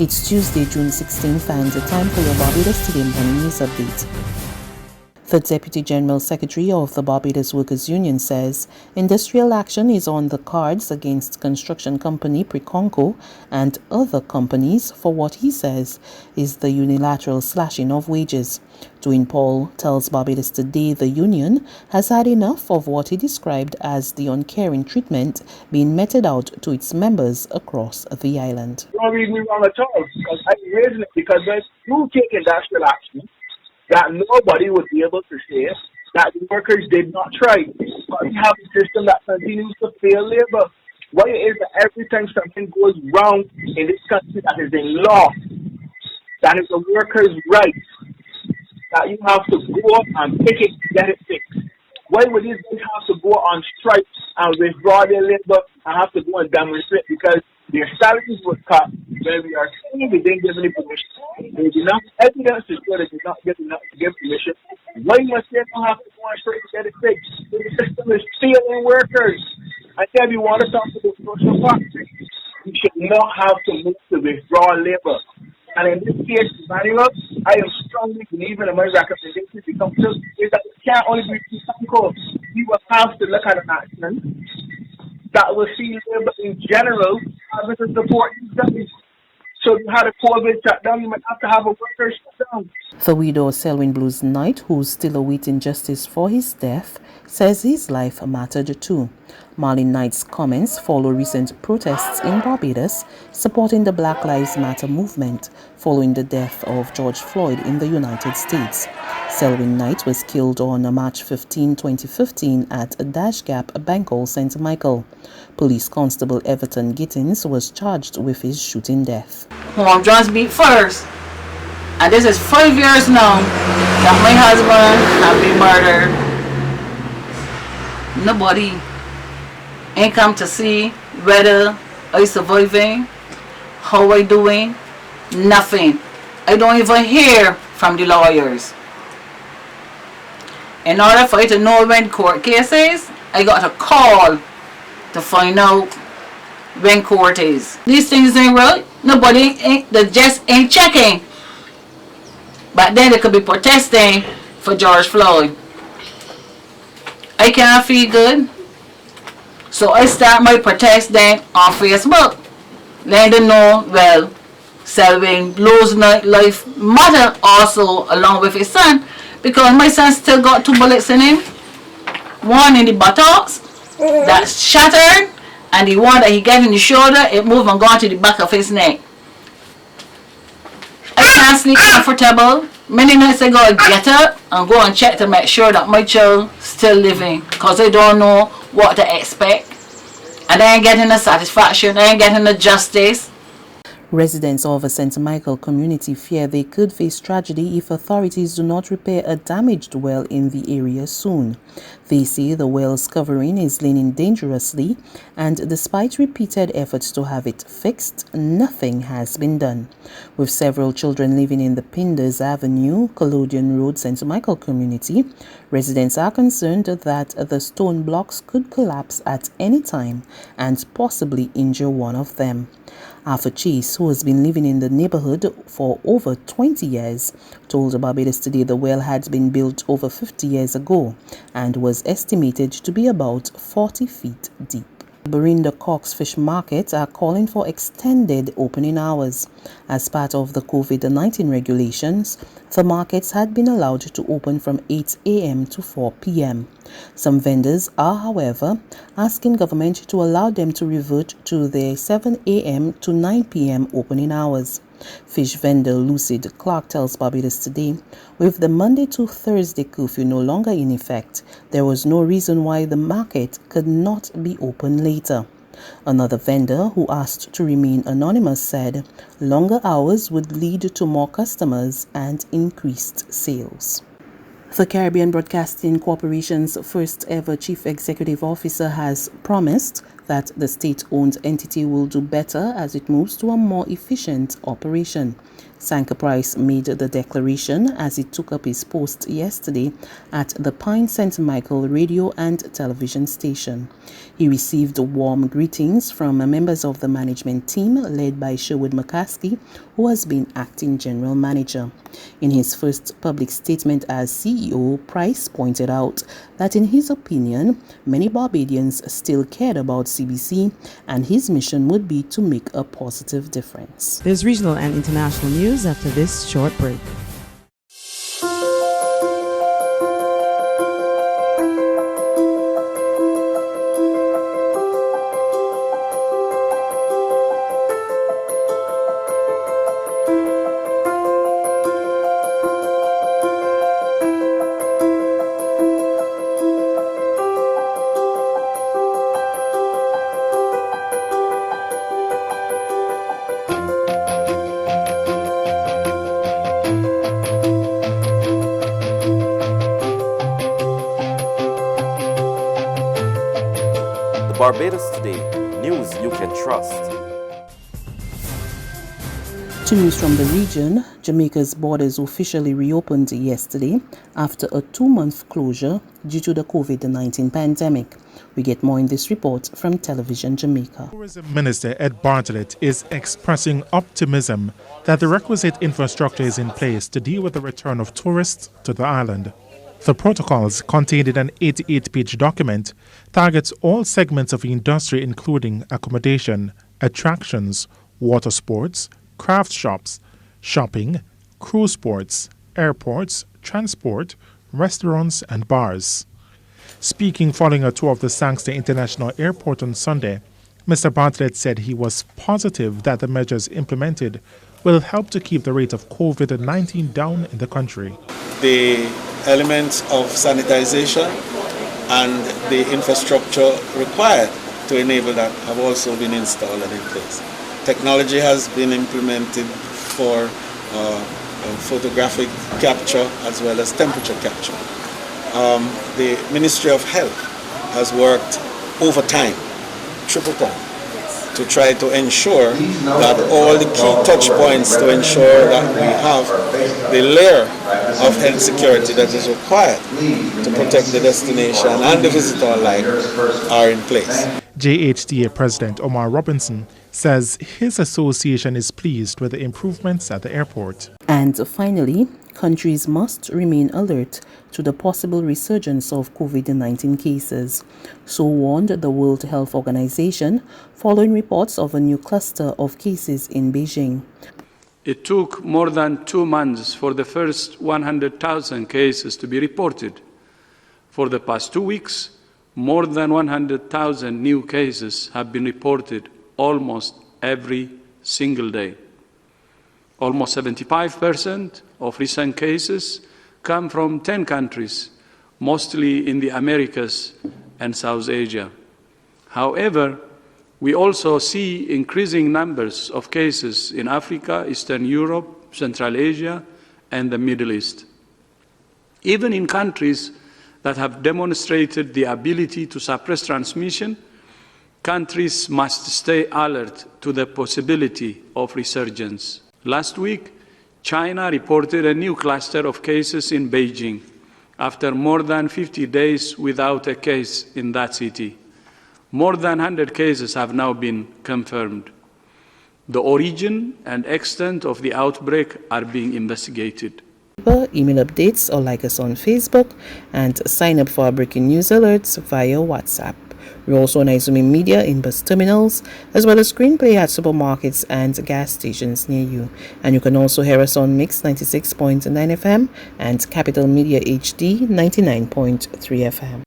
It's Tuesday, June 16th, and the time for your Barbados Today Morning News Update. The Deputy General Secretary of the Barbados Workers Union says industrial action is on the cards against construction company Preconco and other companies for what he says is the unilateral slashing of wages. DWAINE Paul tells Barbados Today the union has had enough of what he described as the uncaring treatment being meted out to its members across the island. Don't read me wrong at all, because I'm raising it because when you take industrial action, that nobody would be able to say that the workers did not try. But we have a system that continues to fail labor. Why is that every time something goes wrong in this country that is in law, that is the workers' right, that you have to go up and pick it to get it fixed? Why would these guys have to go on strike and withdraw their labor and have to go and demonstrate because their salaries were cut when we are saying they didn't give any permission? There is enough evidence to show they did not give permission. Why must they not have to go on strike to get it fixed? The system is failing workers. And then we want to talk to the social party. We should not have to move to withdraw labor. And in this case, Manuel, I am strongly believing in my recommendation to the council is that it can't only be Preconco. We will have to look at an action that will see labor in general having to support these guys. So if you had a COVID shutdown, you might have to have a worker shutdown. The widow Selwyn Blues Knight, who's still awaiting justice for his death, says his life mattered too. Marlene Knight's comments follow recent protests in Barbados supporting the Black Lives Matter movement following the death of George Floyd in the United States. Selwyn Knight was killed on March 15, 2015 at Dash Gap, Bangor, St. Michael. Police Constable Everton Gittins was charged with his shooting death. Home just beat first. And this is 5 years now that my husband have been murdered. Nobody ain't come to see whether I surviving, how I doing, nothing. I don't even hear from the lawyers. In order for you to know when court case is, I got to call to find out when court is. These things ain't right. They just ain't checking. But then they could be protesting for George Floyd. I can't feel good. So I start my protest then on Facebook. Letting them know, well, Selwyn Blues life matter also along with his son. Because my son still got 2 bullets in him. One in the buttocks that's shattered, and the one that he got in the shoulder, it moved and gone to the back of his neck. I can't sleep comfortable. Many nights I go get up and go and check to make sure that my child still living, because I don't know what to expect. And I ain't getting the satisfaction, I ain't getting the justice. Residents of a St. Michael community fear they could face tragedy if authorities do not repair a damaged well in the area soon. They say the well's covering is leaning dangerously, and despite repeated efforts to have it fixed, nothing has been done. With several children living in the Pinders Avenue, Collodion Road, St. Michael community, residents are concerned that the stone blocks could collapse at any time and possibly injure one of them. Arthur Chase, who has been living in the neighborhood for over 20 years, told Barbados Today the well had been built over 50 years ago and was estimated to be about 40 feet deep. Barinda Cox Fish Market are calling for extended opening hours. As part of the COVID-19 regulations, the markets had been allowed to open from 8 a.m. to 4 p.m. Some vendors are, however, asking government to allow them to revert to their 7 a.m. to 9 p.m. opening hours. Fish vendor Lucid Clark tells Barbados Today, with the Monday to Thursday curfew no longer in effect, there was no reason why the market could not be open later. Another vendor, who asked to remain anonymous, said longer hours would lead to more customers and increased sales. The Caribbean Broadcasting Corporation's first ever Chief Executive Officer has promised that the state-owned entity will do better as it moves to a more efficient operation. Sanker Price made the declaration as he took up his post yesterday at the Pine St. Michael radio and television station. He received warm greetings from members of the management team led by Sherwood McCaskey, who has been acting general manager. In his first public statement as CEO, Price pointed out that in his opinion, many Barbadians still cared about CBC and his mission would be to make a positive difference. There's regional and international news after this short break. Barbados Today, news you can trust. To news from the region, Jamaica's borders officially reopened yesterday after a 2-month closure due to the COVID-19 pandemic. We get more in this report from Television Jamaica. Tourism Minister Ed Bartlett is expressing optimism that the requisite infrastructure is in place to deal with the return of tourists to the island. The protocols, contained in an 88-page document, targets all segments of the industry including accommodation, attractions, water sports, craft shops, shopping, cruise ports, airports, transport, restaurants and bars. Speaking following a tour of the Sangster International Airport on Sunday, Mr. Bartlett said he was positive that the measures implemented will help to keep the rate of COVID-19 down in the country. The elements of sanitization and the infrastructure required to enable that have also been installed and in place. Technology has been implemented for photographic capture as well as temperature capture. The Ministry of Health has worked overtime, triple time, to try to ensure that all the key touch points to ensure that we have the layer of health security that is required to protect the destination and the visitor alike are in place. JHTA President Omar Robinson says his association is pleased with the improvements at the airport. And finally, countries must remain alert to the possible resurgence of COVID-19 cases. So warned the World Health Organization following reports of a new cluster of cases in Beijing. It took more than 2 months for the first 100,000 cases to be reported. For the past 2 weeks, more than 100,000 new cases have been reported almost every single day. Almost 75% of recent cases come from 10 countries, mostly in the Americas and South Asia. However, we also see increasing numbers of cases in Africa, Eastern Europe, Central Asia, and the Middle East. Even in countries that have demonstrated the ability to suppress transmission, countries must stay alert to the possibility of resurgence. Last week, China reported a new cluster of cases in Beijing after more than 50 days without a case in that city. More than 100 cases have now been confirmed. The origin and extent of the outbreak are being investigated. Email updates or like us on Facebook and sign up for our breaking news alerts via WhatsApp. We're also on Izumi Media in bus terminals, as well as screenplay at supermarkets and gas stations near you. And you can also hear us on Mix 96.9 FM and Capital Media HD 99.3 FM.